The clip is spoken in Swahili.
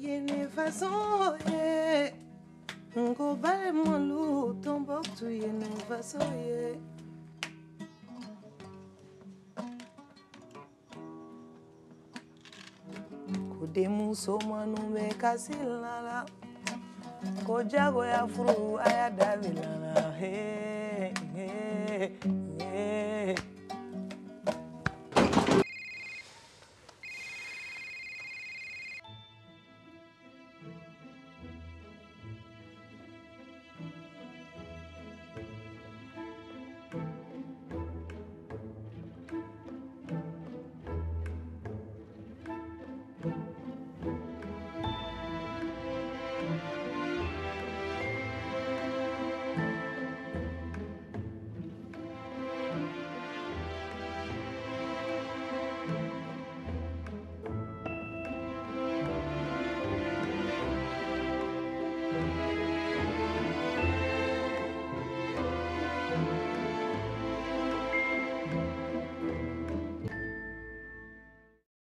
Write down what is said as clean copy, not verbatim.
yene façon ye ngo bale molu Tombouctou yene façon ye ko demuso manu be kasilala ko jago ya furu aya dabilala he